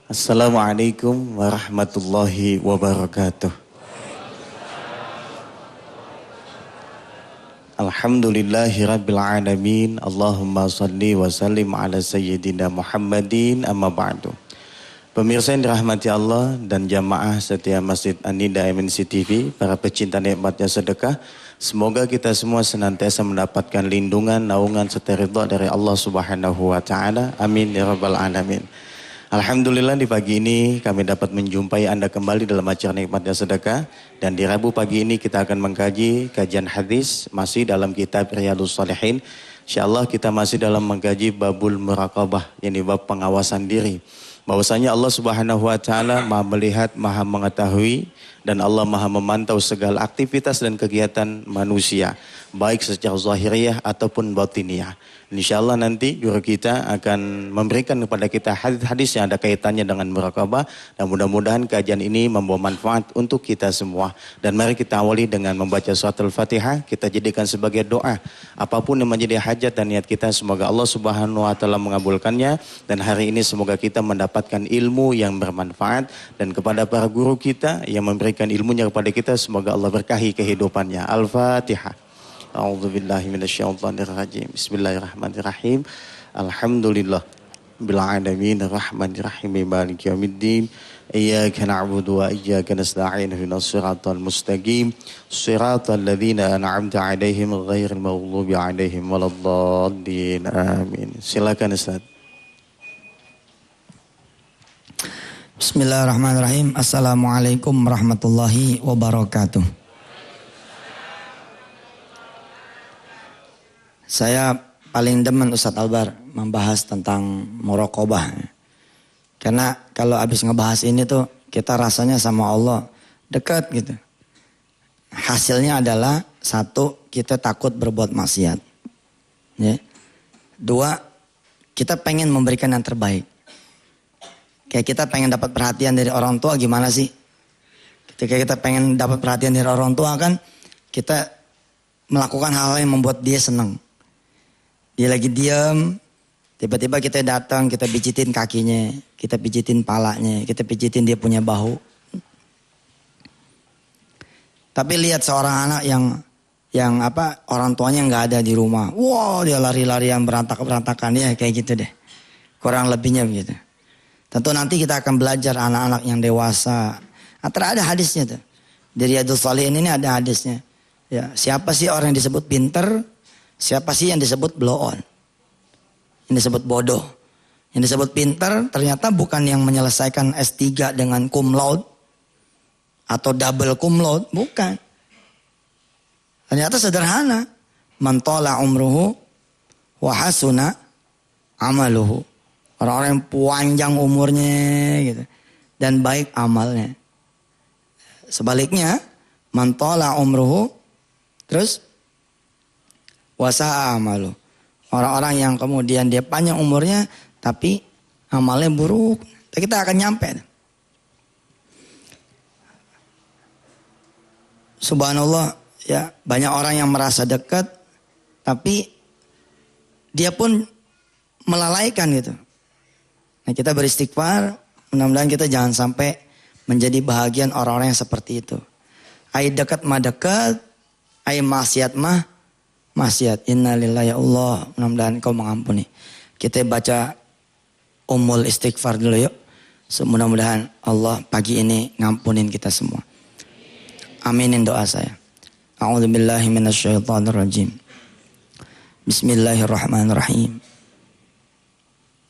Assalamualaikum warahmatullahi wabarakatuh. Alhamdulillahi rabbil alamin. Allahumma salli wa sallim ala sayyidina Muhammadin amma ba'du. Pemirsa yang dirahmati Allah dan jamaah setia Masjid An-Nida MNC TV, para pecinta nikmatnya sedekah, semoga kita semua senantiasa mendapatkan lindungan, naungan serta ridha dari Allah Subhanahu wa taala. Amin ya rabbal alamin. Alhamdulillah di pagi ini kami dapat menjumpai Anda kembali dalam acara Nikmatnya Sedekah, dan di Rabu pagi ini kita akan mengkaji kajian hadis masih dalam kitab Riyadhus Shalihin. Insyaallah kita masih dalam mengkaji babul muraqabah, yakni bab pengawasan diri. Bahwasanya Allah Subhanahu wa taala Maha melihat, Maha mengetahui, dan Allah Maha memantau segala aktivitas dan kegiatan manusia, baik secara zahiriyah ataupun batiniyah. Insyaallah nanti guru kita akan memberikan kepada kita hadis-hadis yang ada kaitannya dengan muraqabah, dan mudah-mudahan kajian ini membawa manfaat untuk kita semua. Dan mari kita awali dengan membaca surat Al-Fatihah, kita jadikan sebagai doa. Apapun yang menjadi hajat dan niat kita, semoga Allah Subhanahu wa taala mengabulkannya, dan hari ini semoga kita mendapatkan ilmu yang bermanfaat, dan kepada para guru kita yang memberikan ilmunya kepada kita, semoga Allah berkahi kehidupannya. Al-Fatihah. A'udzubillahi minasyaitonirrajim. Bismillahirrahmanirrahim. Alhamdulillah bil alamin arrahmanirrahim maliki yaumiddin. Iyyaka na'budu wa iyyaka nasta'in ihdinas siratal mustaqim. Siratal ladzina an'amta 'alaihim ghairil maghdubi 'alaihim waladdallin. Amin. Silakan Ustaz. Bismillahirrahmanirrahim. Assalamualaikum warahmatullahi wabarakatuh. Saya paling demen Ustadz Albar membahas tentang muraqabah. Karena kalau habis ngebahas ini tuh kita rasanya sama Allah dekat gitu. Hasilnya adalah satu, kita takut berbuat maksiat. Ya. Dua, kita pengen memberikan yang terbaik. Kayak kita pengen dapat perhatian dari orang tua gimana sih? Ketika kita pengen dapat perhatian dari orang tua kan, kita melakukan hal-hal yang membuat dia senang. Dia lagi diam, tiba-tiba kita datang, kita pijitin kakinya, kita pijitin palanya, kita pijitin dia punya bahu. Tapi lihat seorang anak yang orang tuanya nggak ada di rumah, wow dia lari-larian berantakan ya kayak gitu deh, kurang lebihnya begitu. Tentu nanti kita akan belajar anak-anak yang dewasa. Ada hadisnya tuh. Di Riyadhus Shalihin ini ada hadisnya. Ya, siapa sih orang yang disebut pinter? Siapa sih yang disebut blow on? Yang disebut bodoh. Yang disebut pinter ternyata bukan yang menyelesaikan S3 dengan cum laude atau double cum laude, bukan. Ternyata sederhana. Man tala umruhu wa hasuna amaluhu. Orang-orang yang panjang umurnya gitu dan baik amalnya. Sebaliknya, man tala umruhu terus wasa amalu. Orang-orang yang kemudian dia panjang umurnya tapi amalnya buruk. Kita akan nyampe. Subhanallah ya, banyak orang yang merasa dekat tapi dia pun melalaikan gitu. Nah kita beristighfar, mudah-mudahan kita jangan sampai menjadi bahagian orang-orang yang seperti itu. Ai dekat mah dekat, ai maksiat mah maksiat. Innalillahi ya Allah, mudah-mudahan Engkau mengampuni. Kita baca Ummul Istighfar dulu yuk. Mudah-mudahan Allah pagi ini ngampunin kita semua. Aminin doa saya. A'udzubillahi minasyaitonirrajim. Bismillahirrahmanirrahim.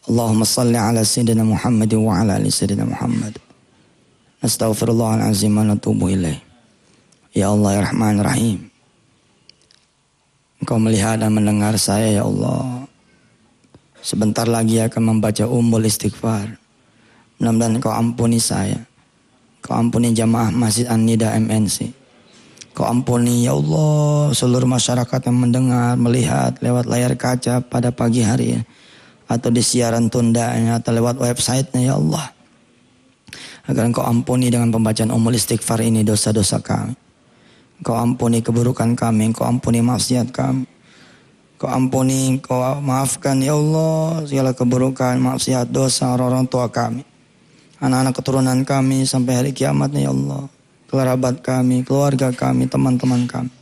Allahumma salli ala sayyidina Muhammad wa ala ali sayyidina Muhammad. Astaghfirullahaladzim wa natubu ilaih. Ya Allah ya Rahman Rahim. Engkau melihat dan mendengar saya ya Allah. Sebentar lagi akan membaca Ummul Istighfar. Mudah-mudahan Engkau ampuni saya. Engkau ampuni jamaah Masjid An-Nida MNC. Engkau ampuni ya Allah seluruh masyarakat yang mendengar, melihat lewat layar kaca pada pagi hari atau di siaran tundanya atau lewat websitenya ya Allah. Agar Engkau ampuni dengan pembacaan Ummul Istighfar ini dosa-dosa kami. Engkau ampuni keburukan kami, Engkau ampuni maksiat kami. Engkau ampuni, Engkau maafkan ya Allah segala keburukan, maksiat, dosa orang-orang tua kami. anak-anak keturunan kami sampai hari kiamatnya ya Allah. Kerabat kami, keluarga kami, teman-teman kami.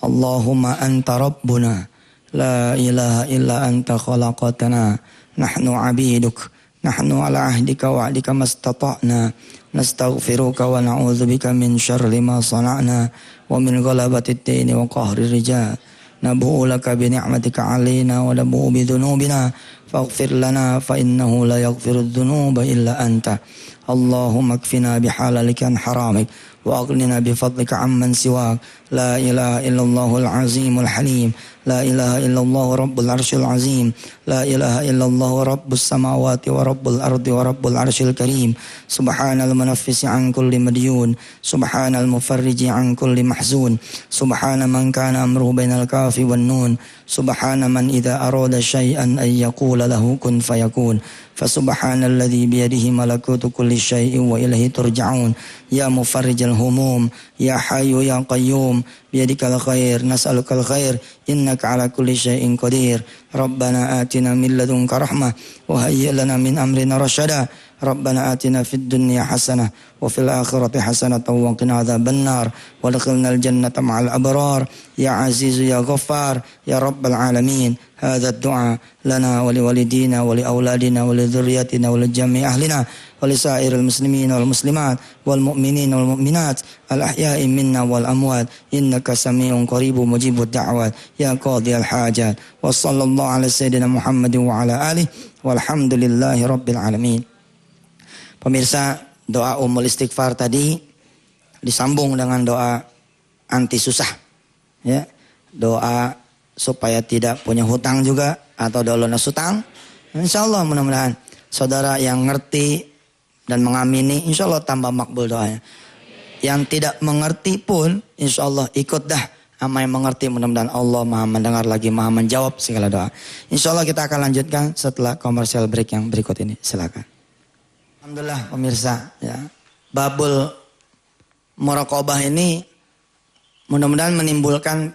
Allahumma anta rabbuna, la ilaha illa anta khalaqatana, nahnu abiduk, nahnu ala ahdika wa'dika mastata'na, nastaghfiruka wa na'udzubika min syarri ma sana'na, wa min ghalabatid dini wa qahri rijal. Nabu'u laka bi ni'matika alaina wa nabu'u bi dhunubina faghfir lana fa innahu la yaghfiru dhunuba illa anta. Allahumma kfina bihalalika an haramik wa aghnina bi fadlika amman siwak. La ilaha illallahul azimul halim, la ilaha illallah rabbul arsyil azim, la ilaha illallah rabbus samawati wa rabbul ardi wa rabbul arsyil karim. Subhanal munaffisi an kulli madyun, subhanal mufarriji an kulli mahzun, subhana man kana amruhu bainal kafi wan nun, subhana man idza arada syai'an ay yaqula lahu kun fayakun. Fasubhanalladzi biyadihi malakutu kulli syai'in wa ilaihi turja'un. Ya mufarrijal humum, ya hayyu ya qayyum, biyadikal khair, nas'alukal khair, innaka ala kulli syai'in qadir. Rabbana atina min ladunka rahmah wa hayyi' lana min amrina rasyada. Rabbana atina fid dunya hasanah wa fil akhirati hasanatan wa qina adzabannar wa adkhilnal jannata ma'al abrar ya azizu ya ghaffar ya rabbal alamin. Hadza ad-du'a lana wa liwalidina wa liauladina wa lidzurriyyatina wa lijami' ahlina wa lisairil muslimin wal muslimat wal mu'minin wal mu'minat al ahya'i minna wal amwat innaka samii'un qaribun mujibud da'wat ya qadhiyal hajat. Wa sallallahu ala sayyidina Muhammadin wa ala alihi walhamdulillahi rabbil alamin. Pemirsa, doa umul istighfar tadi disambung dengan doa anti susah. Ya, doa supaya tidak punya hutang juga atau doa lunas hutang. Insya Allah mudah-mudahan saudara yang ngerti dan mengamini, insya Allah tambah makbul doanya. Yang tidak mengerti pun, insya Allah ikut dah sama yang mengerti. Mudah-mudahan Allah maha mendengar lagi, maha menjawab segala doa. Insya Allah kita akan lanjutkan setelah commercial break yang berikut ini. Silakan. Alhamdulillah pemirsa, ya, babul muraqabah ini mudah-mudahan menimbulkan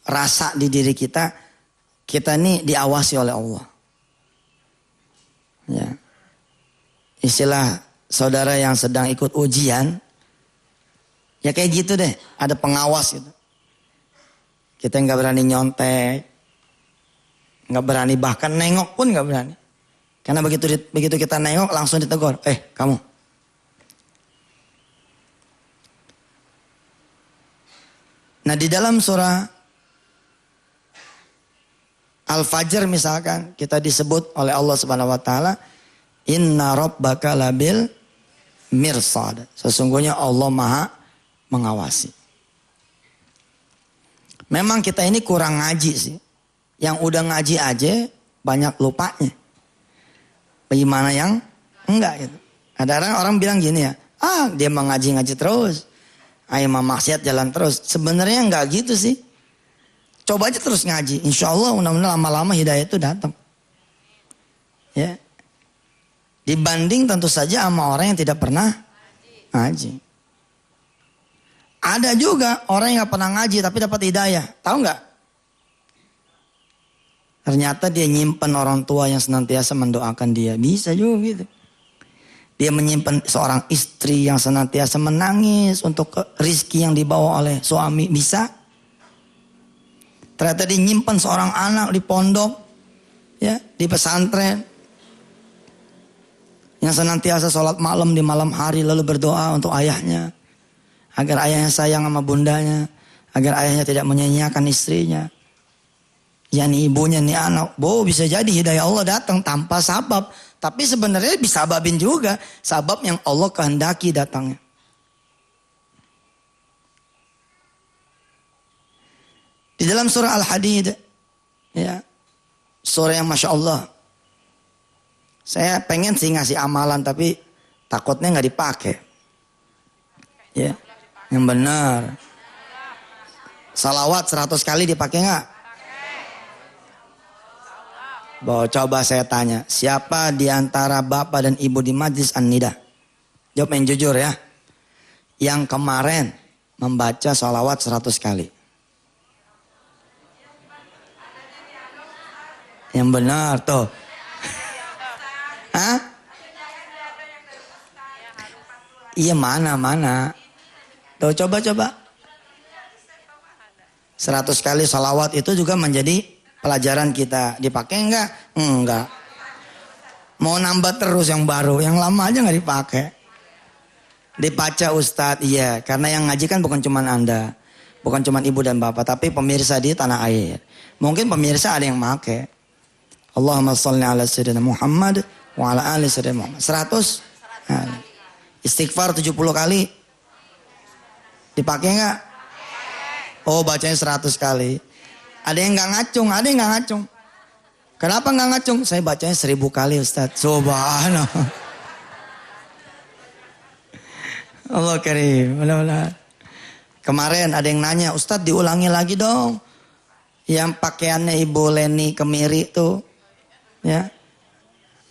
rasa di diri kita ini diawasi oleh Allah. Ya. Istilah saudara yang sedang ikut ujian, ya kayak gitu deh, ada pengawas gitu. Kita nggak berani nyontek, nggak berani bahkan nengok pun nggak berani. Karena begitu kita nengok langsung ditegur, kamu. Nah di dalam surah Al-Fajr misalkan kita disebut oleh Allah Subhanahu wa taala, inna rabbaka labil mirsad. Sesungguhnya Allah Maha mengawasi. Memang kita ini kurang ngaji sih. Yang udah ngaji aja banyak lupanya. Bagaimana yang enggak gitu. Ada orang bilang gini ya, dia mengaji-ngaji terus. Ayo maksiat jalan terus. Sebenarnya enggak gitu sih. Coba aja terus ngaji. Insya Allah mudah-mudahan lama-lama hidayah itu datang. Ya. Dibanding tentu saja sama orang yang tidak pernah ngaji. Ada juga orang yang gak pernah ngaji tapi dapat hidayah. Tahu nggak? Ternyata dia nyimpen orang tua yang senantiasa mendoakan dia. Bisa juga gitu. Dia menyimpan seorang istri yang senantiasa menangis untuk rizki yang dibawa oleh suami. Bisa. Ternyata dia nyimpan seorang anak di pondok. Ya, di pesantren. Yang senantiasa sholat malam di malam hari lalu berdoa untuk ayahnya. Agar ayahnya sayang sama bundanya. Agar ayahnya tidak menyanyiakan istrinya. Ya nih ibunya nih anak. Bisa jadi hidayah Allah datang tanpa sabab. Tapi sebenarnya disababin juga. Sabab yang Allah kehendaki datangnya. Di dalam surah Al-Hadid. Ya, surah yang Masya Allah. Saya pengen sih ngasih amalan. Tapi takutnya gak dipakai. Ya, yang benar. Salawat 100 kali dipakai gak? Coba saya tanya, siapa di antara bapak dan ibu di majlis An-Nida? Jawab yang jujur ya. Yang kemarin membaca salawat 100 kali. Yang benar tuh. Hah? Iya mana. Tuh coba. 100 kali salawat itu juga menjadi pelajaran kita. Dipakai enggak? Enggak. Mau nambah terus yang baru, yang lama aja nggak dipakai. Dibaca Ustadz, iya. Karena yang ngaji kan bukan cuma Anda. Bukan cuma ibu dan bapak, tapi pemirsa di tanah air. Mungkin pemirsa ada yang pakai. Allahumma sholli ala sayyidina Muhammad wa ala ali sayyidina Muhammad. 100? Nah, istighfar 70 kali. Dipakai enggak? Oh, bacanya 100 kali. Ada yang enggak ngacung. Kenapa enggak ngacung? Saya bacanya 1000 kali Ustaz. Subhanallah. Allah karim. Mudah-mudahan. Kemarin ada yang nanya, Ustaz diulangi lagi dong. Yang pakaiannya Ibu Leni Kemiri tuh. Ya.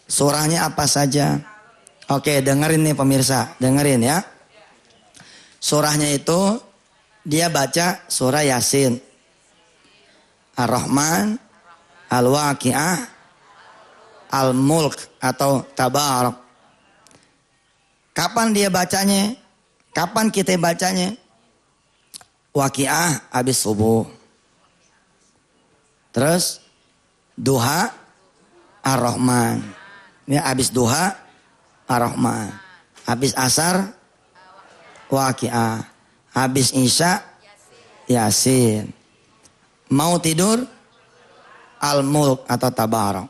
Surahnya apa saja? Oke, dengerin nih pemirsa. Dengerin ya. Surahnya itu dia baca surah Yasin. Ar-Rahman, Al-Waqi'ah, Al-Mulk atau Tabarak. Kapan dia bacanya? Kapan kita bacanya? Waqi'ah habis subuh. Terus duha Ar-Rahman. Ya, habis duha Ar-Rahman. Habis asar Waqi'ah. Habis isya Yasin. Mau tidur Al-Mulk atau Tabarak.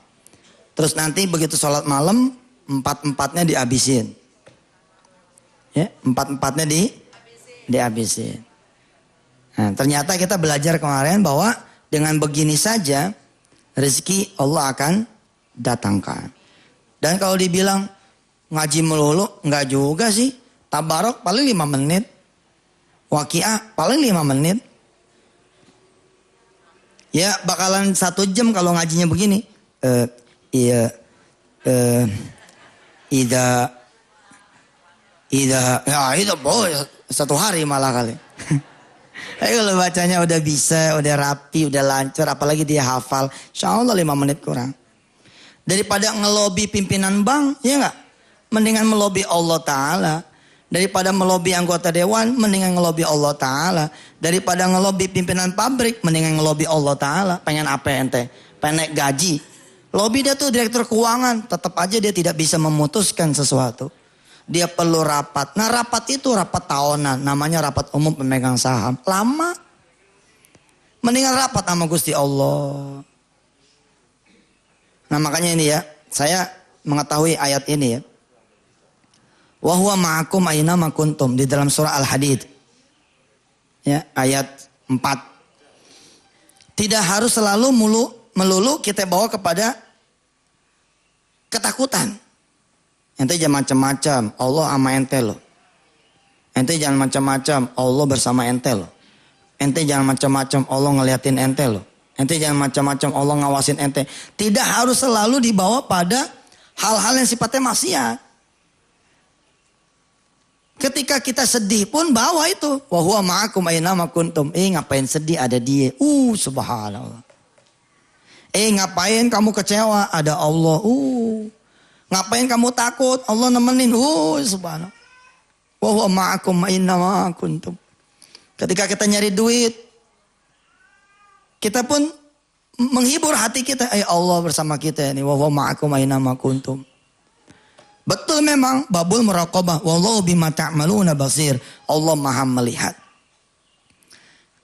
Terus nanti begitu sholat malam 4-4-nya dihabisin. Ya, 4-4-nya dihabisin. Nah, ternyata kita belajar kemarin bahwa dengan begini saja rezeki Allah akan datangkan. Dan kalau dibilang ngaji melulu, enggak juga sih. Tabarok paling 5 menit. Waqi'ah paling 5 menit. Ya bakalan 1 jam kalau ngajinya begini. Ya itu boy 1 hari malah kali. Tapi kalau bacanya udah bisa, udah rapi, udah lancar, apalagi dia hafal, insya Allah 5 menit kurang. Daripada ngelobi pimpinan bank, ya enggak? Mendingan melobi Allah Ta'ala. Daripada melobi anggota dewan, mendingan ngelobi Allah Ta'ala. Daripada ngelobi pimpinan pabrik, mendingan ngelobi Allah Ta'ala. Pengen apa ente? Pengen naik gaji. Lobi dia tuh direktur keuangan, tetap aja dia tidak bisa memutuskan sesuatu. Dia perlu rapat. Nah rapat itu rapat tahunan. Namanya rapat umum pemegang saham. Lama. Mendingan rapat sama Gusti Allah. Nah makanya ini ya. Saya mengetahui ayat ini ya. Wa huwa ma'akum aina ma kuntum. Di dalam surah Al-Hadid. Ya, ayat 4. Tidak harus selalu melulu kita bawa kepada ketakutan. Ente jangan macam-macam, Allah sama ente loh. Ente jangan macam-macam, Allah bersama ente loh. Ente jangan macam-macam, Allah ngeliatin ente loh. Ente jangan macam-macam, Allah ngawasin ente. Tidak harus selalu dibawa pada hal-hal yang sifatnya maksiat. Ketika kita sedih pun bawa itu. Wa huwa ma'akum aina ma kuntum. Ngapain sedih, ada dia. Subhanallah. Ngapain kamu kecewa, ada Allah. Ngapain kamu takut? Allah nemenin. Subhanallah. Wa huwa ma'akum aina ma kuntum. Ketika kita nyari duit, kita pun menghibur hati kita. Allah bersama kita ini. Wa huwa ma'akum aina ma kuntum. Betul memang babul muraqabah. Wallahu bima ta'maluna basir. Allah Maha melihat.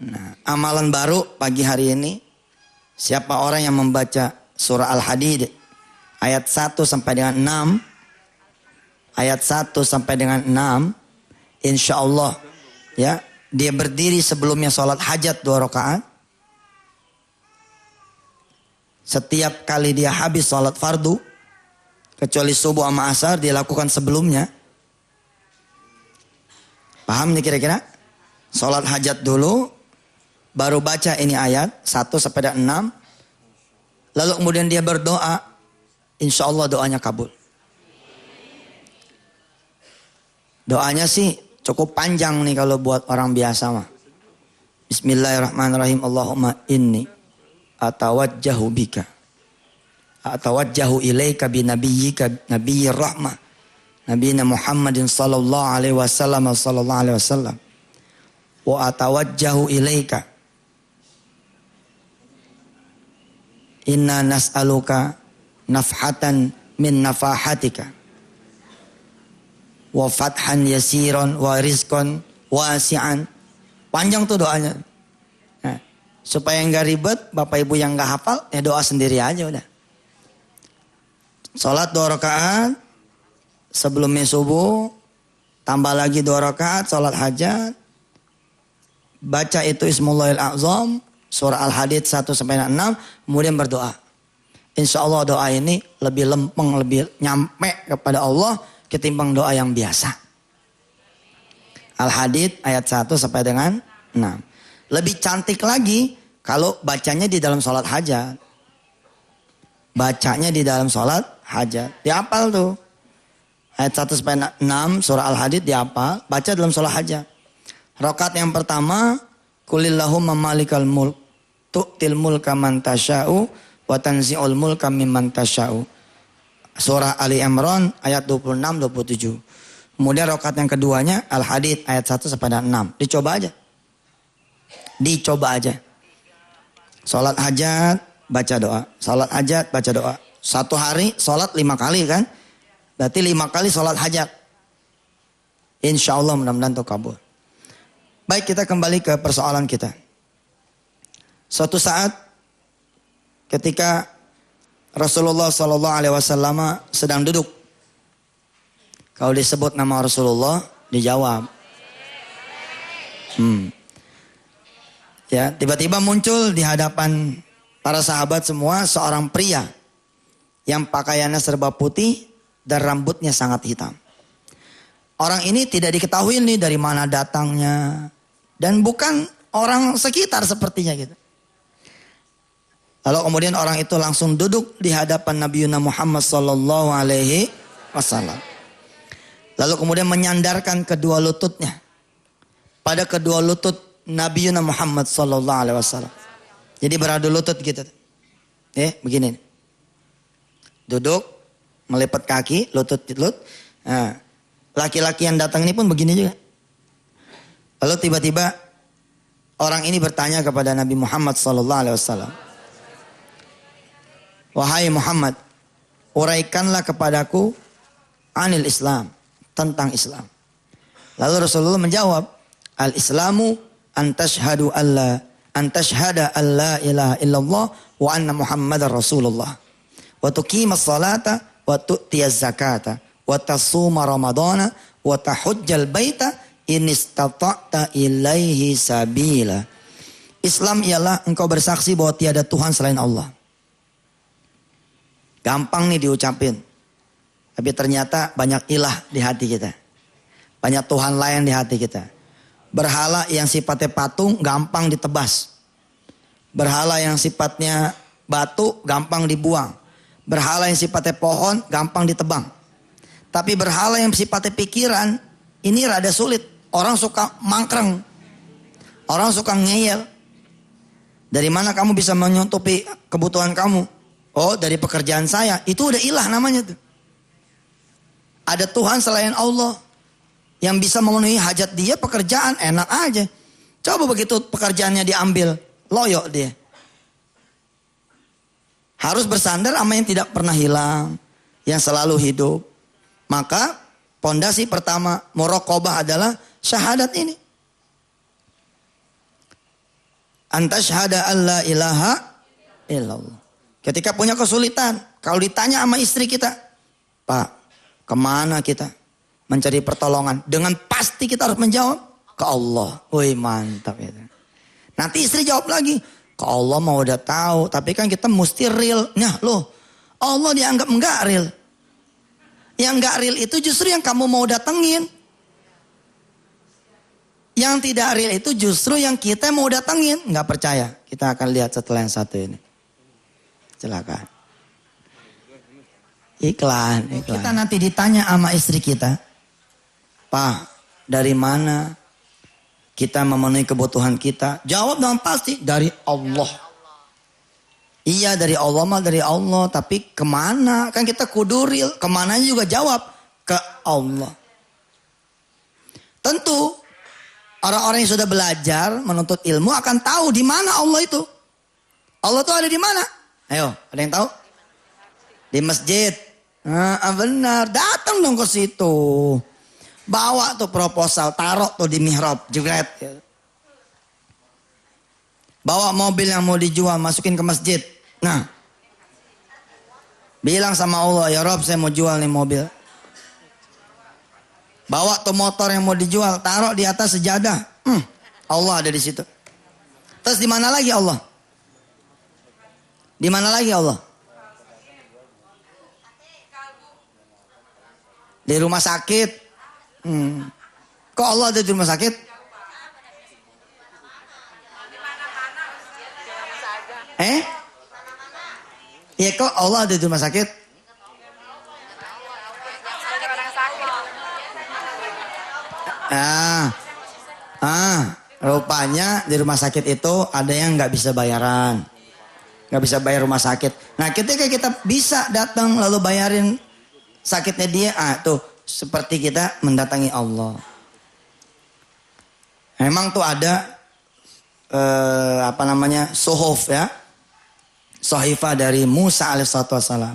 Nah, amalan baru pagi hari ini, siapa orang yang membaca surah Al-Hadid ayat 1 sampai dengan 6, ayat 1 sampai dengan 6, insya Allah ya, dia berdiri sebelumnya sholat hajat 2 rakaat. Setiap kali dia habis sholat fardu, kecuali subuh sama asar, dia lakukan sebelumnya. Paham nih kira-kira? Sholat hajat dulu, baru baca ini ayat 1 sampai dengan 6. Lalu kemudian dia berdoa, insya Allah doanya kabul. Doanya sih cukup panjang nih kalau buat orang biasa mah. Bismillahirrahmanirrahim. Allahumma inni atawajjahu bika. Atawajjahu ilaika binabiyyika nabiyyir rahmah. Nabi Muhammadin sallallahu alaihi wasallam wa atawajjahu ilaika inna nas'aluka nafhatan min nafahatika wa fathan yasiran wa rizqan wasi'an. Panjang tuh doanya. Nah, supaya enggak ribet, Bapak Ibu yang enggak hafal, ya doa sendiri aja udah. Salat 2 rakaat sebelumnya subuh, tambah lagi 2 rakaat salat hajat. Baca itu Ismullahil A'zam, surah Al-Hadid 1-6, kemudian berdoa. Insya Allah doa ini lebih lempeng, lebih nyampe kepada Allah ketimbang doa yang biasa. Al-Hadid ayat 1-6. Lebih cantik lagi kalau bacanya di dalam sholat hajat. Bacanya di dalam sholat hajat. Dihafal tuh. Ayat 1-6 surah Al-Hadid dihafal. Baca dalam sholat hajat. Rakaat yang pertama. Kulillahumma malikal mulk. Tu'til mulka man tasha'u. Wa tanzi'ul mulka mimman tasha'u. Surah Ali Imran ayat 26-27. Kemudian rakaat yang keduanya Al-Hadid ayat 1-6. Dicoba aja. Dicoba aja. Salat hajat baca doa. Salat hajat baca doa. Satu hari salat 5 kali kan? Berarti 5 kali salat hajat. Insya Allah mudah-mudahan itu kabul. Baik, kita kembali ke persoalan kita. Suatu saat ketika Rasulullah SAW sedang duduk. Kalau disebut nama Rasulullah, dijawab. Ya, tiba-tiba muncul di hadapan para sahabat semua seorang pria yang pakaiannya serba putih dan rambutnya sangat hitam. Orang ini tidak diketahui nih dari mana datangnya dan bukan orang sekitar sepertinya gitu. Lalu kemudian orang itu langsung duduk di hadapan Nabi Muhammad sallallahu alaihi wasallam. Lalu kemudian menyandarkan kedua lututnya pada kedua lutut Nabi Muhammad sallallahu alaihi wasallam. Jadi beradu lutut gitu. Begini. Duduk, melipat kaki, lutut. Nah, laki-laki yang datang ini pun begini juga. Lalu tiba-tiba orang ini bertanya kepada Nabi Muhammad sallallahu alaihi wasallam. Wahai Muhammad, uraikanlah kepadaku anil Islam, tentang Islam. Lalu Rasulullah menjawab, al-Islamu antashhadu antashhada alla ilaha illallah wa anna Muhammadar Rasulullah. Wa tuqimas salata wa tu'tiyaz zakata wa tasuma ramadana wa tahujjal baita in istata'ta ilaihi sabila. Islam ialah engkau bersaksi bahwa tiada Tuhan selain Allah. Gampang nih diucapin. Tapi ternyata banyak ilah di hati kita. Banyak Tuhan lain di hati kita. Berhala yang sifatnya patung gampang ditebas. Berhala yang sifatnya batu gampang dibuang. Berhala yang sifatnya pohon gampang ditebang. Tapi berhala yang sifatnya pikiran ini rada sulit. Orang suka mangkreng. Orang suka ngeyel. Dari mana kamu bisa menutupi kebutuhan kamu? Oh, dari pekerjaan saya. Itu udah ilah namanya tuh. Ada Tuhan selain Allah yang bisa memenuhi hajat dia, pekerjaan enak aja. Coba begitu pekerjaannya diambil, loyok dia. Harus bersandar sama yang tidak pernah hilang, yang selalu hidup. Maka pondasi pertama muraqabah adalah syahadat ini. Antashhada alla ilaha illallah. Ketika punya kesulitan, kalau ditanya sama istri kita, Pak, kemana kita mencari pertolongan? Dengan pasti kita harus menjawab ke Allah. Wih mantap ya. Nanti istri jawab lagi, ke Allah mau udah tahu. Tapi kan kita mesti real. Nah loh, Allah dianggap enggak real. Yang enggak real itu justru yang kamu mau datengin. Yang tidak real itu justru yang kita mau datengin. Enggak percaya? Kita akan lihat setelah yang satu ini. Silakan. Iklan. Kita nanti ditanya sama istri kita, Pak, dari mana kita memenuhi kebutuhan kita? Jawab dengan pasti, dari Allah. Iya dari Allah mah dari Allah, tapi kemana? Kan kita kuduril, kemana juga jawab, ke Allah. Tentu orang-orang yang sudah belajar menuntut ilmu akan tahu di mana Allah itu. Allah itu ada di mana? Ayo, ada yang tahu? Di masjid. Nah, benar, datang dong ke situ. Bawa tuh proposal, taruh tuh di mihrab, jegret. Bawa mobil yang mau dijual, masukin ke masjid. Nah, bilang sama Allah, ya Rob saya mau jual nih mobil. Bawa tuh motor yang mau dijual, taruh di atas sejadah. Allah ada di situ. Terus di mana lagi Allah? Di mana lagi Allah? Di rumah sakit. Kok Allah ada di rumah sakit? Iya kok Allah ada di rumah sakit? Rupanya di rumah sakit itu ada yang nggak bisa bayaran. Nggak bisa bayar rumah sakit. Nah ketika kita bisa datang lalu bayarin sakitnya dia, tuh seperti kita mendatangi Allah. Memang tuh ada suhuf ya, Sohifah dari Musa alaihissalam.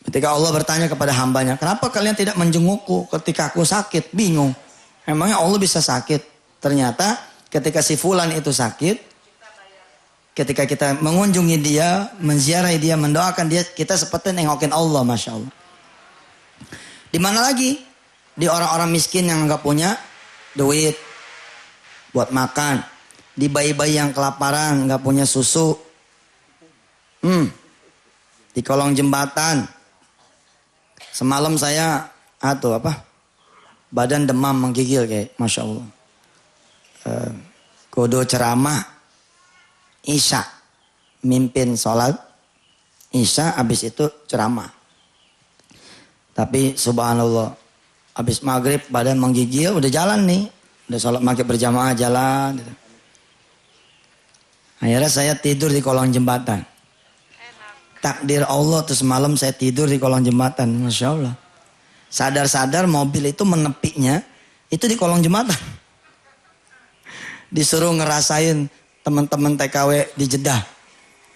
Ketika Allah bertanya kepada hambanya, kenapa kalian tidak menjengukku ketika aku sakit? Bingung. Emangnya Allah bisa sakit? Ternyata ketika si fulan itu sakit, ketika kita mengunjungi dia, menziarahi dia, mendoakan dia, kita seperti nengokin Allah, Masya Allah. Di mana lagi? Di orang-orang miskin yang nggak punya duit buat makan. Di bayi-bayi yang kelaparan, nggak punya susu. Di kolong jembatan. Semalam saya, badan demam menggigil kayak, Masya Allah. Kodo ceramah, Isya, mimpin sholat, Isya, habis itu ceramah. Tapi subhanallah, habis maghrib badan menggigil, udah jalan nih. Udah sholat maghrib berjamaah jalan. Gitu. Akhirnya saya tidur di kolong jembatan. Takdir Allah tuh semalam saya tidur di kolong jembatan. Masya Allah. Sadar-sadar mobil itu menepiknya, itu di kolong jembatan. Disuruh ngerasain teman-teman TKW di Jeddah.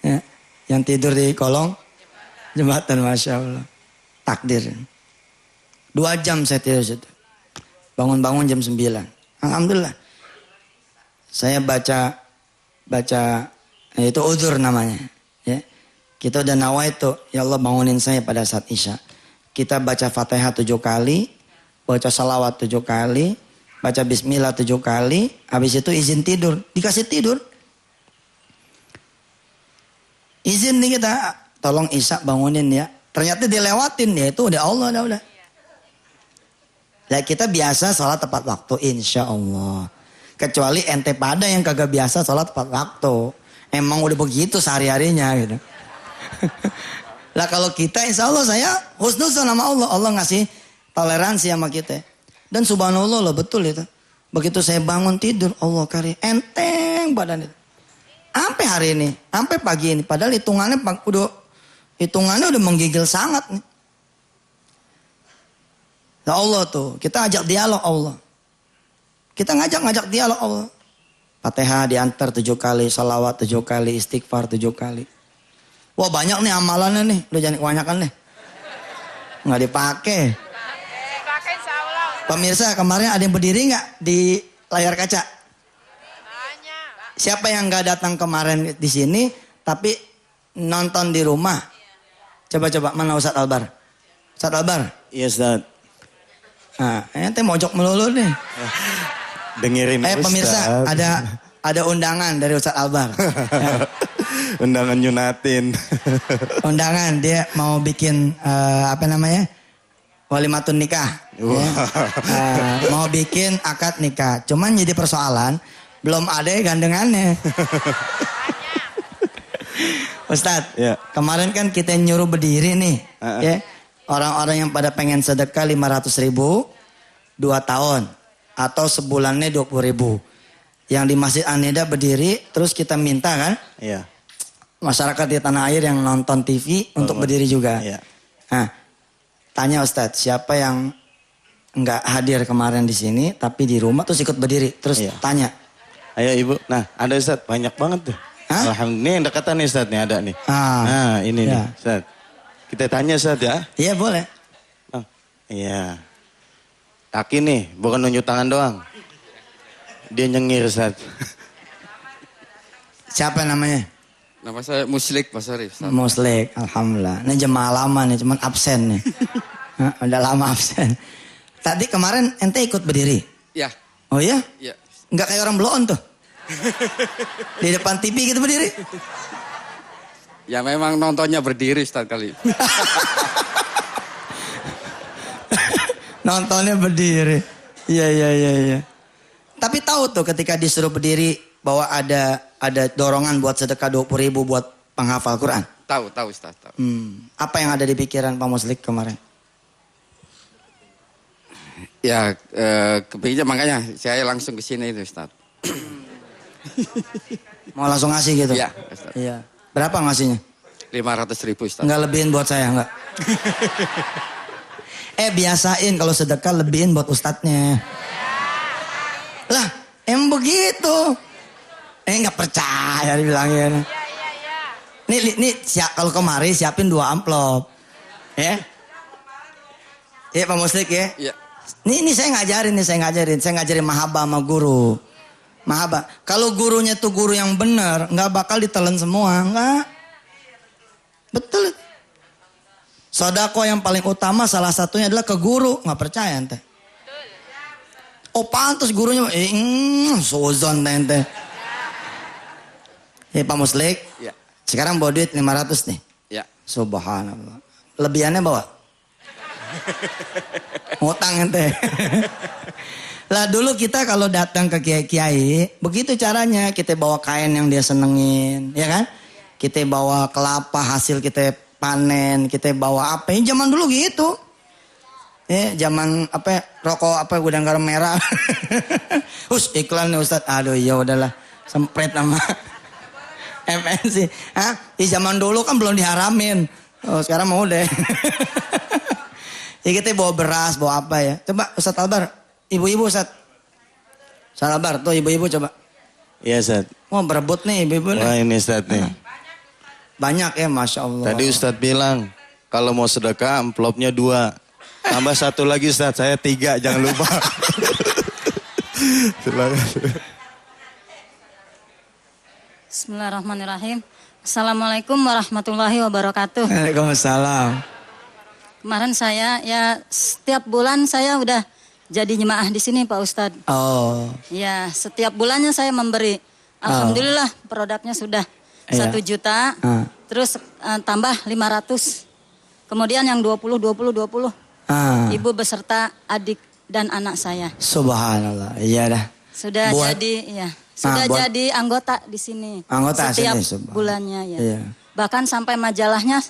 Ya, yang tidur di kolong jembatan, Masya Allah. Takdir. 2 jam saya tidur situ. Bangun-bangun jam 9. Alhamdulillah. Saya baca itu uzur namanya. Ya. Kita udah nawaitu, ya Allah bangunin saya pada saat Isya. Kita baca Fatihah 7 kali, baca salawat 7 kali, baca bismillah 7 kali, habis itu izin tidur, dikasih tidur. Izin nih kita, tolong Isya bangunin ya. Ternyata dilewatin ya, itu udah Allah udah. Ya kita biasa sholat tepat waktu, insya Allah. Kecuali ente pada yang kagak biasa sholat tepat waktu. Emang udah begitu sehari-harinya gitu. Lah kalau kita insya Allah saya husnuzon sama Allah. Allah ngasih toleransi sama kita. Dan subhanallah loh betul itu. Begitu saya bangun tidur, Allah kari enteng badan itu. Sampai hari ini, sampai pagi ini. Padahal hitungannya udah menggigil sangat nih. Nah Allah tuh, kita ajak dialog Allah. Kita ngajak dialog Allah. Fatihah diantar 7 kali, salawat 7 kali, istighfar 7 kali. Wah banyak nih amalannya nih, udah jangan kebanyakan nih. Nggak dipakai. Pemirsa kemarin ada yang berdiri nggak di layar kaca? Siapa yang nggak datang kemarin di sini, tapi nonton di rumah? Coba mana Ustadz Albar? Ustadz Albar? Iya Ustadz. Nah, ente mojok melulu nih. Dengerin Ustadz. Pemirsa ada undangan dari Ustadz Albar. Ya. Undangan nyunatin. Undangan dia mau bikin walimatun nikah. Ya. Mau bikin akad nikah. Cuman jadi persoalan belum ada gandengannya. Ustadz, ya. Kemarin kan kita nyuruh berdiri nih. Ya. Orang-orang yang pada pengen sedekah 500.000 2 tahun atau sebulannya 20.000. Yang di Masjid An-Nida berdiri terus kita minta kan? Iya. Masyarakat di tanah air yang nonton TV untuk berdiri juga. Iya. Nah, tanya Ustadz, siapa yang nggak hadir kemarin di sini tapi di rumah terus ikut berdiri terus Iya. tanya. Ayo Ibu. Nah, ada Ustaz, banyak banget tuh. Hah? Alhamdulillah, ini yang dekatan nih Ustaz nih ada nih. Ah. Nah, ini nih Ya. Ustaz. Kita tanya Ustaz ya. Iya boleh. Oh, iya. Kaki nih, bukan nunjuk tangan doang. Dia nyengir Ustaz. Siapa namanya? Nama saya Muslik Mas Arif. Muslik, alhamdulillah. Ini jemaah lama nih, cuman absen nih. Hah, udah lama absen. Tadi kemarin ente ikut berdiri. Ya, Oh iya? ya. Nggak kayak orang bloon tuh. Di depan TV gitu berdiri. Ya memang nontonnya berdiri Ustaz kali. Nontonnya berdiri. Iya. Tapi tahu tuh ketika disuruh berdiri bahwa ada dorongan buat sedekah 20.000 buat penghafal Quran. Tahu Ustaz, tahu. Apa yang ada di pikiran Pak Muslik kemarin? Ya, kepikirnya makanya saya langsung ke sini itu Ustaz. Mau langsung ngasih gitu? Iya, Ustaz. Iya. Berapa ngasihnya? 500.000 Ustaz. Enggak lebihin buat saya enggak? Biasain kalau sedekah lebihin buat ustadznya. Lah, emang begitu. Enggak percaya dibilangin. Nih kalau kemari siapin 2 amplop. Ya. Iya Pak Muslik ya. Iya. Ini saya ngajarin. Saya ngajarin mahaba sama guru. Mahaba. Kalau gurunya tuh guru yang benar, nggak bakal ditelan semua, nggak. Betul. Sodako yang paling utama salah satunya adalah ke guru. Nggak percaya ente. Oh pantas gurunya, sozon ente. Pak Muslik. Iya. Sekarang bawa duit 500 nih. Ya. Subhanallah. Lebihannya bawa? Ngutang ente. Lah dulu kita kalau datang ke kiai-kiai, begitu caranya. Kita bawa kain yang dia senengin, ya kan? Kita bawa kelapa hasil kita panen, kita bawa apa? Ini zaman dulu gitu. Zaman rokok gudang garam merah. Iklan nih Ustadz. Aduh ya udahlah, sempret sama MNC. Di zaman dulu kan belum diharamin. Oh sekarang mau deh. Ya kita bawa beras, bawa apa ya. Coba Ustadz Albar, ibu-ibu Ustadz. Ustadz Albar, tuh ibu-ibu coba. Iya Ustaz. Wah berebut nih ibu-ibu nih. Wah ini Ustaz nih. Banyak ya Masya Allah. Tadi Ustaz bilang, kalau mau sedekah amplopnya 2. Tambah 1 lagi Ustaz, saya 3, jangan lupa. Bismillahirrahmanirrahim. Assalamualaikum warahmatullahi wabarakatuh. Waalaikumsalam. Kemarin saya setiap bulan saya udah jadi jemaah di sini Pak Ustadz. Oh. Ya setiap bulannya saya memberi. Alhamdulillah produknya sudah 1 juta. Terus tambah 500. Kemudian yang 20. Ibu beserta adik dan anak saya. Subhanallah. Iya dah. Sudah Buat- jadi anggota di sini. Anggota setiap sini, subhanallah. bulannya ya. Iya. Bahkan sampai majalahnya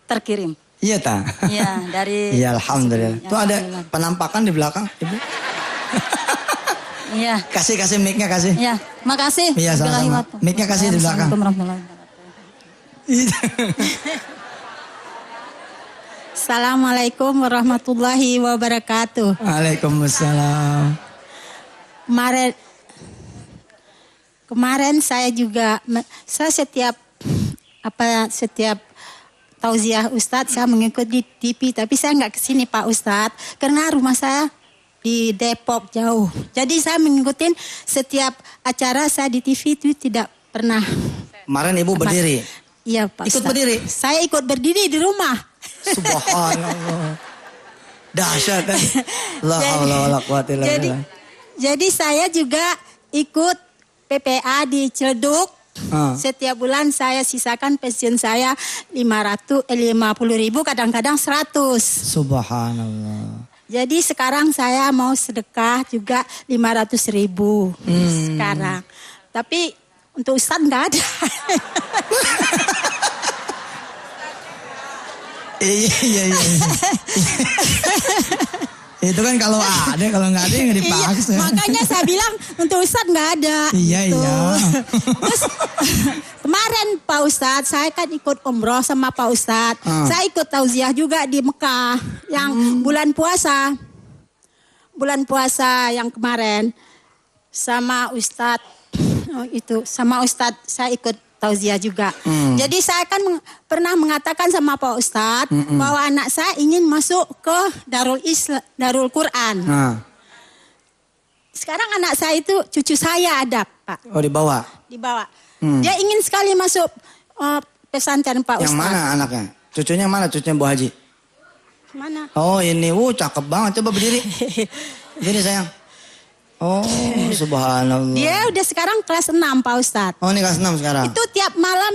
terkirim. Iya ta. Iya dari. Iya alhamdulillah. Tuh ada Alhamdulillah. penampakan di belakang ibu. Iya. Kasih mic-nya kasih. Ya, makasih. Iya, sama-sama. Mic-nya kasih di belakang. Assalamualaikum warahmatullahi wabarakatuh. Assalamualaikum warahmatullahi wabarakatuh. Waalaikumsalam. Kemarin saya setiap tauziah Ustadz saya mengikuti di TV, tapi saya nggak kesini Pak Ustadz karena rumah saya di Depok jauh. Jadi saya mengikuti setiap acara saya di TV itu tidak pernah. Kemarin ibu berdiri. Iya Pak Ikut Ustadz. berdiri? Saya ikut berdiri di rumah. Subhanallah. Dahsyat kan. La haula wala quwata illa billah. Jadi saya juga ikut PPA di Ciledug. Setiap bulan saya sisakan pensiun saya 50.000, kadang-kadang 100. Subhanallah. Jadi sekarang saya mau sedekah juga 500.000 sekarang. Tapi untuk Ustadz nggak ada. Iya. Itu kan kalau ada, kalau nggak ada yang dipaksa. Makanya saya bilang untuk Ustadz nggak ada. Iya. Terus kemarin kemarin Pak Ustadz, saya kan ikut umroh sama Pak Ustadz. Saya ikut tauziah juga di Mekah yang bulan puasa. Bulan puasa yang kemarin sama Ustadz sama Ustadz saya ikut tauziah juga. Jadi saya kan pernah mengatakan sama Pak Ustadz bahwa anak saya ingin masuk ke Darul Quran. Sekarang anak saya itu cucu saya ada, Pak. Oh, dibawa. Dia ingin sekali masuk pesantren Pak Ustadz. Yang mana anaknya? Cucunya mana? Cucunya Bu Haji? Mana? Oh ini, cakep banget. Coba berdiri. Berdiri sayang. Oh subhanallah. Dia udah sekarang kelas 6 Pak Ustadz. Oh ini kelas 6 sekarang. Itu tiap malam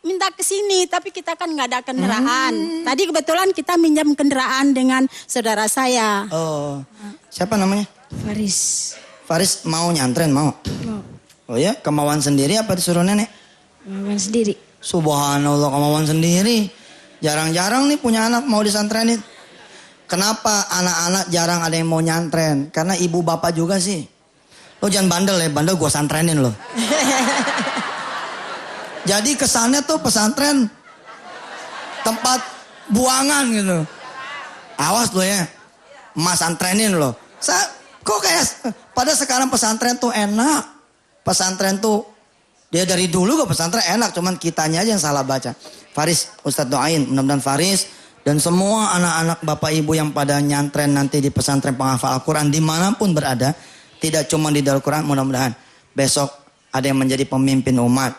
minta ke sini, tapi kita kan nggak ada kendaraan. Tadi kebetulan kita minjam kendaraan dengan saudara saya. Oh, siapa namanya? Faris. Faris mau nyantren mau? Mau. Oh ya, kemauan sendiri apa disuruh nenek? Kemauan sendiri. Subhanallah, kemauan sendiri. Jarang-jarang nih punya anak mau disantrenin. Kenapa anak-anak jarang ada yang mau nyantren? Karena ibu bapak juga sih. Lo jangan bandel ya, bandel gue santrenin lo. Jadi kesannya tuh pesantren tempat buangan gitu. Awas lo ya, emas santrenin lo. Kok kayak pada sekarang pesantren tuh enak. Pesantren tuh dia dari dulu ke pesantren enak, cuman kitanya aja yang salah baca. Faris, Ustadz doain mudah-mudahan Faris dan semua anak-anak bapak ibu yang pada nyantren nanti di pesantren penghafal Al-Quran dimanapun berada, tidak cuma di Darul Quran, mudah-mudahan besok ada yang menjadi pemimpin umat.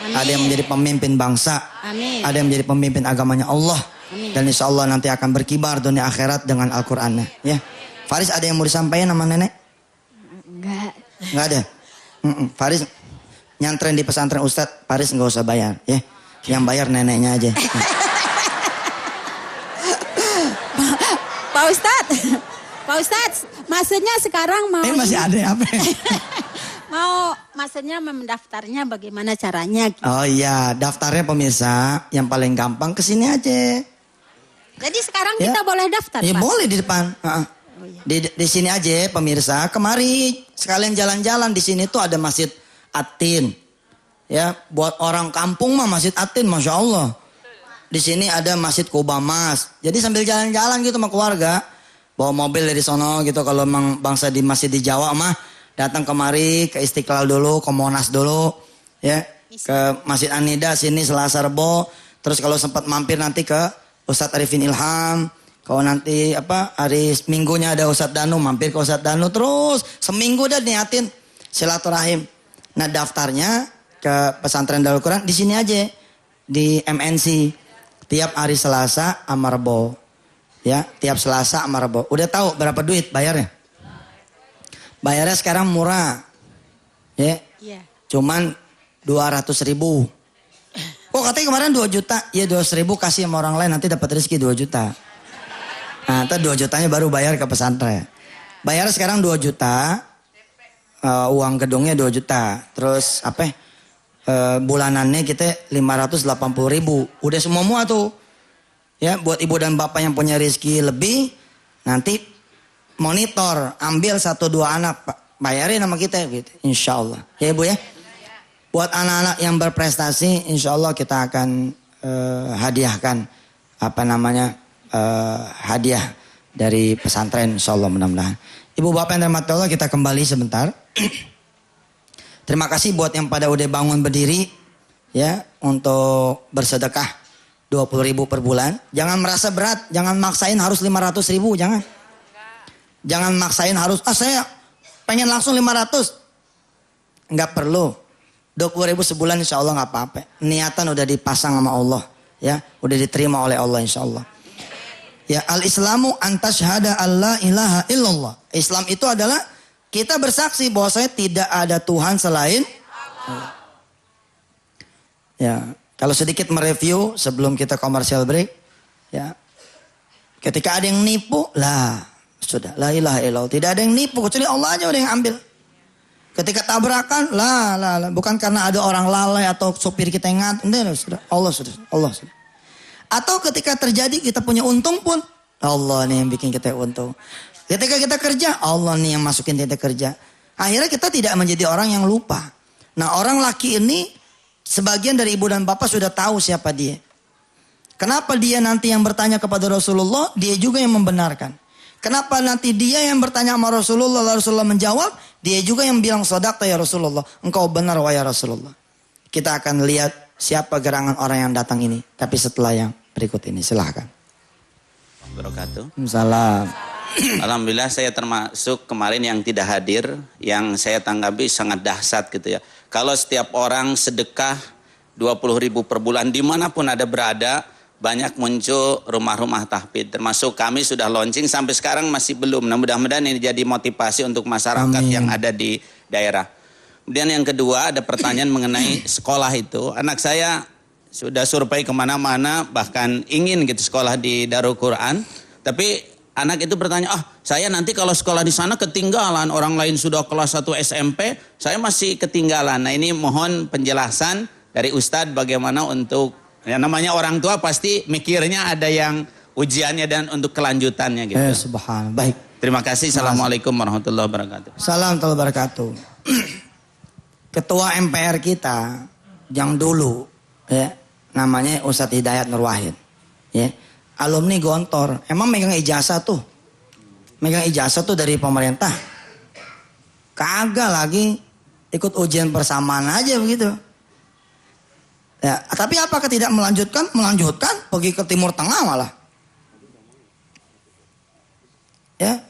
Amin. Ada yang menjadi pemimpin bangsa. Amin. Ada yang menjadi pemimpin agamanya Allah. Amin. Dan insya Allah nanti akan berkibar dunia akhirat dengan Al-Qurannya. Ya. Faris ada yang mau disampaikan sama nenek? Enggak ada. Faris nyantren di pesantren Ustadz, Faris nggak usah bayar. Ya. Yang bayar neneknya aja. Pak Ustadz, maksudnya sekarang mau... masih ada apa? Maksudnya mendaftarnya bagaimana caranya? Gitu. Oh iya, daftarnya pemirsa yang paling gampang kesini aja. Jadi sekarang kita boleh daftar, ya, Pak? Boleh di depan. Oh, iya. Di sini aja pemirsa, kemari sekalian jalan-jalan. Di sini tuh ada Masjid Atin. Ya, buat orang kampung mah Masjid Atin, Masya Allah. Di sini ada Masjid Kobamas. Jadi sambil jalan-jalan gitu sama keluarga, bawa mobil dari sono gitu. Kalau memang bangsa di masjid di Jawa mah datang kemari ke Istiqlal dulu, ke Monas dulu, ya, ke Masjid An-Nida sini Selasa Rebo. Terus kalau sempat mampir nanti ke Ustadz Arifin Ilham. Kalau nanti hari Minggunya ada Ustadz Danu, mampir ke Ustadz Danu terus seminggu udah niatin silaturahim. Nah daftarnya ke pesantren Darul Quran di sini aja di MNC. Tiap hari Selasa sama Rebo. Ya, tiap Selasa sama Rebo. Udah tahu berapa duit bayarnya? Bayarnya sekarang murah. Ya. Yeah. Cuman 200.000. Kok katanya kemarin 2 juta? Ya 200.000 kasih sama orang lain nanti dapat rezeki 2 juta. Nah, ntar 2 jutanya baru bayar ke pesantren. Bayarnya sekarang 2 juta. Uang gedungnya 2 juta. Terus bulanannya kita 580.000. Udah semua tuh. Ya, buat ibu dan bapak yang punya rezeki lebih, nanti monitor, ambil 1-2 anak, bayarin sama kita gitu. Insya Allah. Ya ibu ya. Buat anak-anak yang berprestasi, insya Allah kita akan hadiahkan hadiah dari pesantren, insya Allah mudah-mudahan. Ibu bapak yang dirahmati Allah, kita kembali sebentar. Terima kasih buat yang pada udah bangun berdiri ya untuk bersedekah 20.000 per bulan. Jangan merasa berat, jangan maksain harus 500.000, jangan. Jangan maksain harus saya pengen langsung 500. Enggak perlu. 20.000 sebulan insya Allah nggak apa-apa. Niatan udah dipasang sama Allah ya, udah diterima oleh Allah insya Allah. Ya, al-Islamu antashhada alla ilaha illallah. Islam itu adalah kita bersaksi bahwasanya tidak ada Tuhan selain Allah. Ya, kalau sedikit mereview sebelum kita commercial break, ya, ketika ada yang nipu, sudah, la ilaha illallah. Tidak ada yang nipu, kecuali Allah aja udah yang ambil. Ketika tabrakan, bukan karena ada orang lalai atau sopir kita yang ngantuk, sudah, Allah sudah. Atau ketika terjadi kita punya untung pun, Allah nih yang bikin kita untung. Ketika kita kerja, Allah nih yang masukin kita kerja. Akhirnya kita tidak menjadi orang yang lupa. Nah, orang laki ini sebagian dari ibu dan bapak sudah tahu siapa dia. Kenapa dia nanti yang bertanya kepada Rasulullah, dia juga yang membenarkan. Kenapa nanti dia yang bertanya sama Rasulullah, lalu Rasulullah menjawab, dia juga yang bilang, sadaqta ya Rasulullah, engkau benar wahai Rasulullah. Kita akan lihat siapa gerangan orang yang datang ini. Tapi setelah yang berikut ini, silahkan. Wabarakatuh. Salam. Alhamdulillah saya termasuk kemarin yang tidak hadir, yang saya tanggapi sangat dahsyat gitu ya. Kalau setiap orang sedekah 20.000 per bulan dimanapun ada berada, banyak muncul rumah-rumah tahfidz. Termasuk kami sudah launching sampai sekarang masih belum. Nah, mudah-mudahan ini jadi motivasi untuk masyarakat yang ada di daerah. Kemudian yang kedua ada pertanyaan mengenai sekolah itu. Anak saya sudah survei kemana-mana, bahkan ingin gitu sekolah di Darul Quran. Tapi anak itu bertanya, saya nanti kalau sekolah di sana ketinggalan. Orang lain sudah kelas 1 SMP, saya masih ketinggalan. Nah ini mohon penjelasan dari Ustadz bagaimana untuk, ya namanya orang tua pasti mikirnya ada yang ujiannya dan untuk kelanjutannya gitu. Subhanallah. Baik. Terima kasih. Assalamualaikum warahmatullahi wabarakatuh. Salam warahmatullahi wabarakatuh. Ketua MPR kita yang dulu ya namanya Ustadz Hidayat Nur Wahid. Ya. Alumni Gontor. Emang megang ijazah tuh. Megang ijazah tuh dari pemerintah. Kagak lagi ikut ujian persamaan aja begitu. Ya, tapi apakah tidak melanjutkan? Melanjutkan, pergi ke Timur Tengah malah. Ya.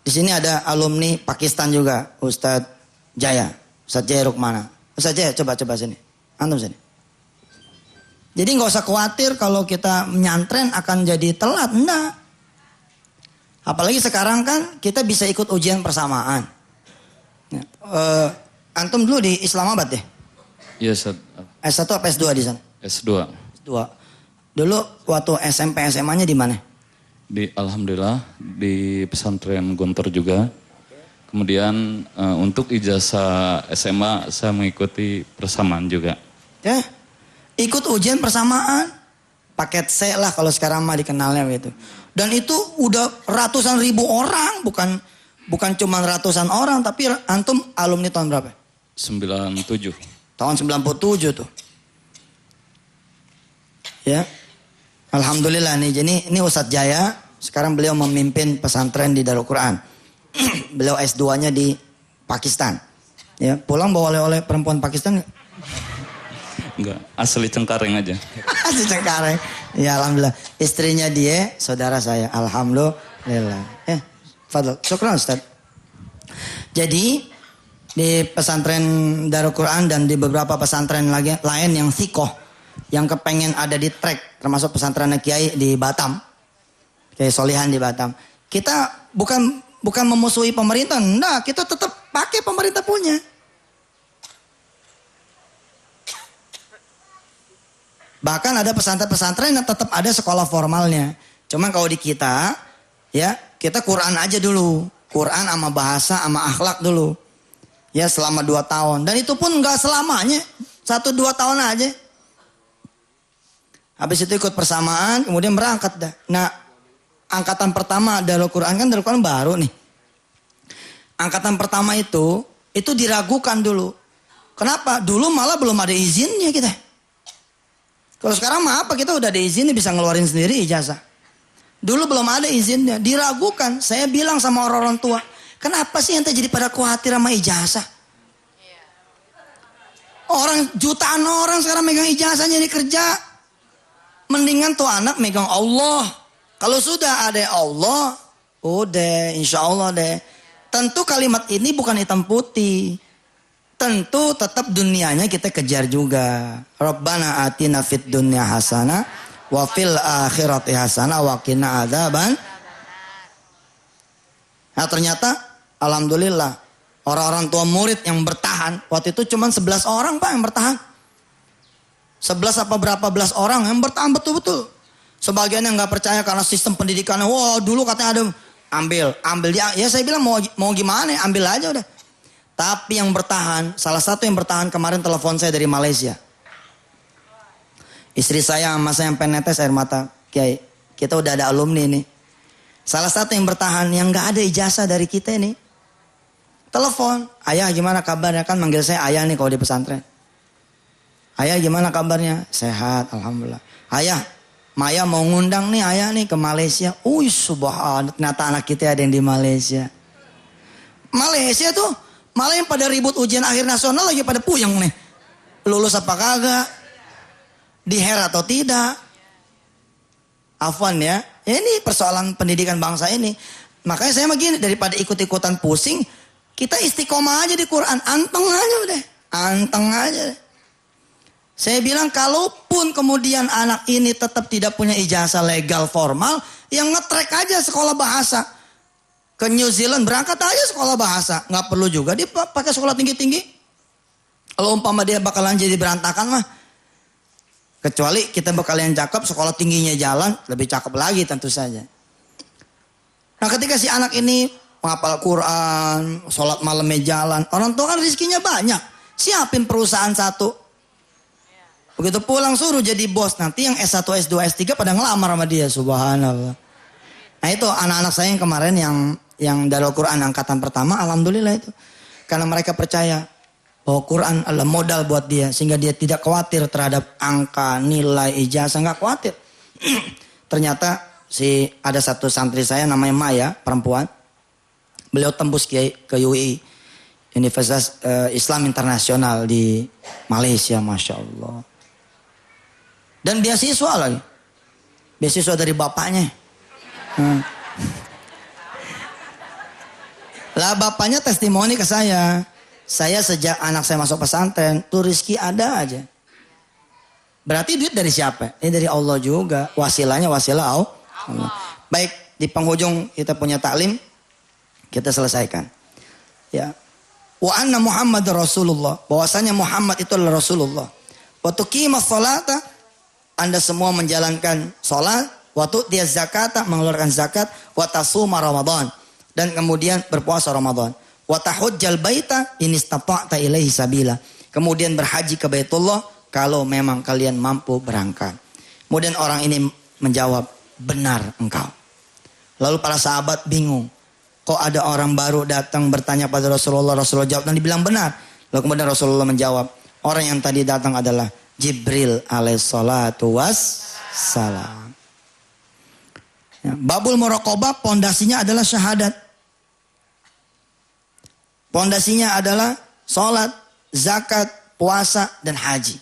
Di sini ada alumni Pakistan juga, Ustadz Jaya. Ustadz Jaya Rukmana. Ustadz Jaya coba sini. Antum sini. Jadi nggak usah khawatir kalau kita menyantren akan jadi telat. Enggak. Apalagi sekarang kan kita bisa ikut ujian persamaan. Ya. Antum dulu di Islamabad deh. Iya, Ustaz. S1 apa S2 di sana? S2. S2. Dulu waktu SMP SMA-nya di mana? Alhamdulillah di pesantren Gontor juga. Kemudian untuk ijazah SMA saya mengikuti persamaan juga. Ya, ikut ujian persamaan, paket C lah kalau sekarang mah dikenalnya gitu. Dan itu udah ratusan ribu orang, bukan cuma ratusan orang, tapi antum alumni tahun berapa? 97. Tahun 97 tuh. Ya, alhamdulillah nih. Jadi ini Ustadz Jaya, sekarang beliau memimpin pesantren di Darul Quran. Beliau S2-nya di Pakistan. Ya, pulang bawa oleh-oleh perempuan Pakistan. Enggak, asli Cengkareng aja. Asli Cengkareng. Ya alhamdulillah. Istrinya dia, saudara saya. Alhamdulillah. Fadl. Syukran Ustaz. Jadi di pesantren Darul Quran dan di beberapa pesantren lain yang sikoh, yang kepengen ada di track, termasuk pesantren Kiai di Batam. Kiai Solihan di Batam. Kita bukan memusuhi pemerintah. Nah, kita tetap pakai pemerintah punya. Bahkan ada pesantren-pesantren yang tetap ada sekolah formalnya. Cuma kalau di kita, ya kita Quran aja dulu. Quran sama bahasa sama akhlak dulu. Ya selama 2 tahun. Dan itu pun nggak selamanya. 1-2 tahun aja. Habis itu ikut persamaan, kemudian berangkat dah. Nah, angkatan pertama Darul Quran kan Darul Quran baru nih. Angkatan pertama itu diragukan dulu. Kenapa? Dulu malah belum ada izinnya kita. Kalau sekarang mah apa, kita udah ada izinnya bisa ngeluarin sendiri ijazah. Dulu belum ada izinnya, diragukan. Saya bilang sama orang-orang tua, kenapa sih ente jadi pada khawatir sama ijazah? Orang jutaan orang sekarang megang ijazahnya di kerja. Mendingan tuh anak megang Allah. Kalau sudah ada Allah, udah insya Allah deh. Tentu kalimat ini bukan hitam putih. Tentu tetap dunianya kita kejar juga. Rabbana atina fid dunya hasanah wa fil akhirati hasanah wa qina adzaban. Nah ternyata alhamdulillah orang-orang tua murid yang bertahan, waktu itu cuma 11 orang Pak yang bertahan. 11 apa berapa belas orang yang bertahan betul-betul. Sebagian yang nggak percaya karena sistem pendidikannya, wah dulu katanya ada, ambil dia. Ya saya bilang mau gimana, ambil aja udah. Tapi yang bertahan, salah satu yang bertahan kemarin telepon saya dari Malaysia. Istri saya sama saya yang pengen netes air mata. Kiai, kita udah ada alumni nih. Salah satu yang bertahan, yang gak ada ijazah dari kita ini. Telepon, ayah gimana kabarnya, kan manggil saya ayah nih kalau di pesantren. Ayah gimana kabarnya? Sehat, alhamdulillah. Ayah, Maya mau ngundang nih ayah nih ke Malaysia. Subhanallah, ternyata anak kita ada yang di Malaysia. Malaysia tuh malah yang pada ribut ujian akhir nasional lagi pada puyeng nih. Lulus apa kagak? Diher atau tidak? Afwan ya. Ini persoalan pendidikan bangsa ini. Makanya saya begini, daripada ikut-ikutan pusing, kita istiqomah aja di Quran. Anteng aja udah. Anteng aja deh. Saya bilang kalaupun kemudian anak ini tetap tidak punya ijazah legal formal, yang ngetrek aja sekolah bahasa. Ke New Zealand berangkat aja sekolah bahasa. Nggak perlu juga dia pakai sekolah tinggi-tinggi. Kalau umpama dia bakalan jadi berantakan mah. Kecuali kita bakalan cakep, sekolah tingginya jalan, lebih cakep lagi tentu saja. Nah ketika si anak ini menghafal Quran, sholat malamnya jalan, orang tua kan rezekinya banyak. Siapin perusahaan satu. Begitu pulang suruh jadi bos. Nanti yang S1, S2, S3 pada ngelamar sama dia. Subhanallah. Nah itu anak-anak saya yang kemarin yang Darul Quran angkatan pertama, alhamdulillah itu. Karena mereka percaya bahwa Quran adalah modal buat dia. Sehingga dia tidak khawatir terhadap angka, nilai, ijazah. Nggak khawatir. Ternyata ada satu santri saya namanya Maya, perempuan. Beliau tembus ke UI. Universitas Islam Internasional di Malaysia, Masya Allah. Dan beasiswa lagi. Beasiswa dari bapaknya. Lah bapaknya testimoni ke saya. Saya sejak anak saya masuk pesantren, tuh rezeki ada aja. Berarti duit dari siapa? Ini dari Allah juga. Wasilahnya wasilah Allah. Baik, di penghujung kita punya taklim, kita selesaikan. Ya. Wa anna Muhammad Rasulullah. Bahwasanya Muhammad itu adalah Rasulullah. Wa tuqimas salata, Anda semua menjalankan salat, wa tu'tiyaz zakata, mengeluarkan zakat, wa tasuma Ramadan, dan kemudian berpuasa Ramadan. Wa tahujjal baita in istata'ta ilaihi sabila. Kemudian berhaji ke Baitullah kalau memang kalian mampu berangkat. Kemudian orang ini menjawab, benar engkau. Lalu para sahabat bingung. Kok ada orang baru datang bertanya pada Rasulullah. Rasulullah jawab dan dibilang benar. Lalu kemudian Rasulullah menjawab, orang yang tadi datang adalah Jibril alaihissalatu wassalam. Ya, babul muraqabah pondasinya adalah syahadat. Pondasinya adalah sholat, zakat, puasa, dan haji.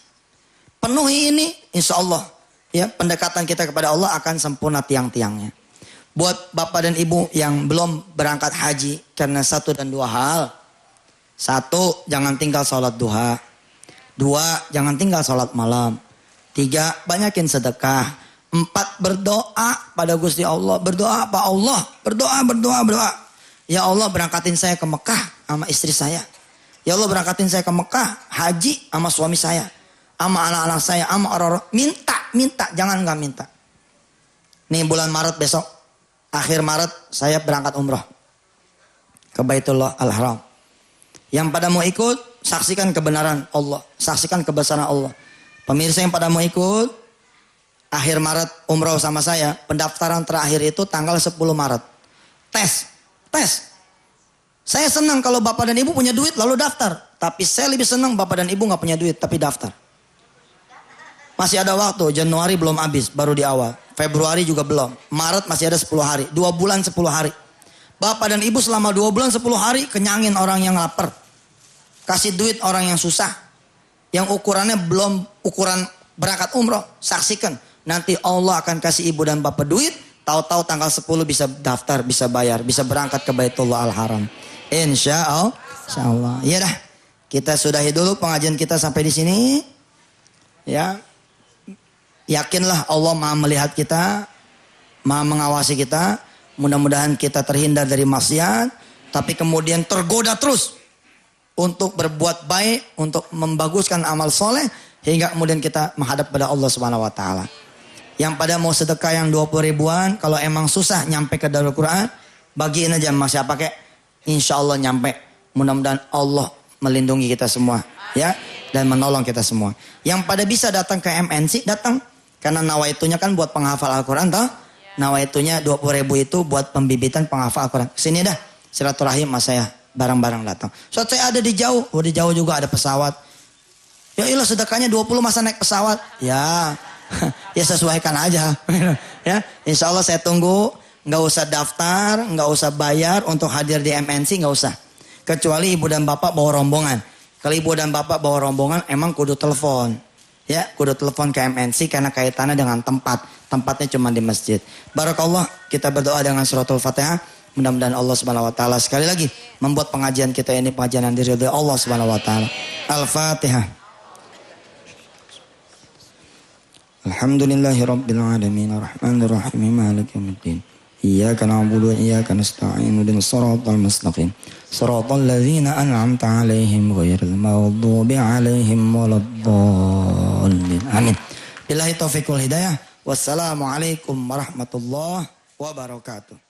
Penuhi ini insya Allah. Ya, pendekatan kita kepada Allah akan sempurna tiang-tiangnya. Buat bapak dan ibu yang belum berangkat haji karena 1 dan 2 hal. 1, jangan tinggal sholat duha. 2, jangan tinggal sholat malam. 3, banyakin sedekah. 4, berdoa pada Gusti Allah. Berdoa apa Allah? Berdoa. Ya Allah berangkatin saya ke Mekah sama istri saya. Ya Allah berangkatin saya ke Mekah haji sama suami saya. Sama anak-anak saya, sama orang-orang. Minta, jangan nggak minta. Nih bulan Maret besok, akhir Maret saya berangkat umroh ke Baitullah Al-Haram. Yang pada mau ikut, saksikan kebenaran Allah, saksikan kebesaran Allah. Pemirsa yang pada mau ikut, akhir Maret umroh sama saya, pendaftaran terakhir itu tanggal 10 Maret. Tes. Saya senang kalau bapak dan ibu punya duit lalu daftar. Tapi saya lebih senang bapak dan ibu nggak punya duit tapi daftar. Masih ada waktu, Januari belum habis, baru di awal. Februari juga belum. Maret masih ada 10 hari. 2 bulan 10 hari. Bapak dan ibu selama 2 bulan 10 hari kenyangin orang yang lapar. Kasih duit orang yang susah. Yang ukurannya belum ukuran berangkat umroh. Saksikan. Nanti Allah akan kasih ibu dan bapak duit. Tahu-tahu tanggal 10 bisa daftar, bisa bayar. Bisa berangkat ke Baitullah Al-Haram. Insya Allah. Ya dah. Kita sudahi dulu pengajian kita sampai di sini. Ya. Yakinlah Allah Maha melihat kita, Maha mengawasi kita. Mudah-mudahan kita terhindar dari maksiat, tapi kemudian tergoda terus untuk berbuat baik, untuk membaguskan amal soleh, hingga kemudian kita menghadap pada Allah Subhanahu Wa Taala. Yang pada mau sedekah yang 20 ribuan, kalau emang susah nyampe ke Darul Quran, bagiin aja sama siapa kek, insya Allah nyampe. Mudah-mudahan Allah melindungi kita semua, ya, dan menolong kita semua. Yang pada bisa datang ke MNC, datang. Karena nawaitunya kan buat penghafal Al-Quran, toh? Nawaitunya 20 ribu itu buat pembibitan penghafal Al-Quran. Sini dah, silaturahim mas saya bareng-bareng datang. So saya ada di jauh juga ada pesawat. Ya ilah sedekahnya 20 masa naik pesawat. Ya, ya sesuaikan aja. Ya, insya Allah saya tunggu. Nggak usah daftar, nggak usah bayar untuk hadir di MNC, nggak usah. Kecuali ibu dan bapak bawa rombongan. Kalau ibu dan bapak bawa rombongan, emang kudu telepon. Ya, kudu telepon ke MNC karena kaitannya dengan tempat. Tempatnya cuma di masjid. Barakallah, kita berdoa dengan suratul Fatihah. Mudah-mudahan Allah Subhanahu wa taala sekali lagi membuat pengajian kita ini pengajian yang diridhoi Allah Subhanahu wa taala. Al-Fatihah. Alhamdulillahirabbil alamin arrahmanir rahim maliki yaumiddin. Iyyaka na'budu wa iyyaka nasta'in ihdinas siratal mustaqim. Siratal ladzina an'amta 'alaihim ghairil maghdubi 'alaihim waladdallin. Amin. Billahi taufiq wal hidayah. Wassalamualaikum warahmatullahi wabarakatuh.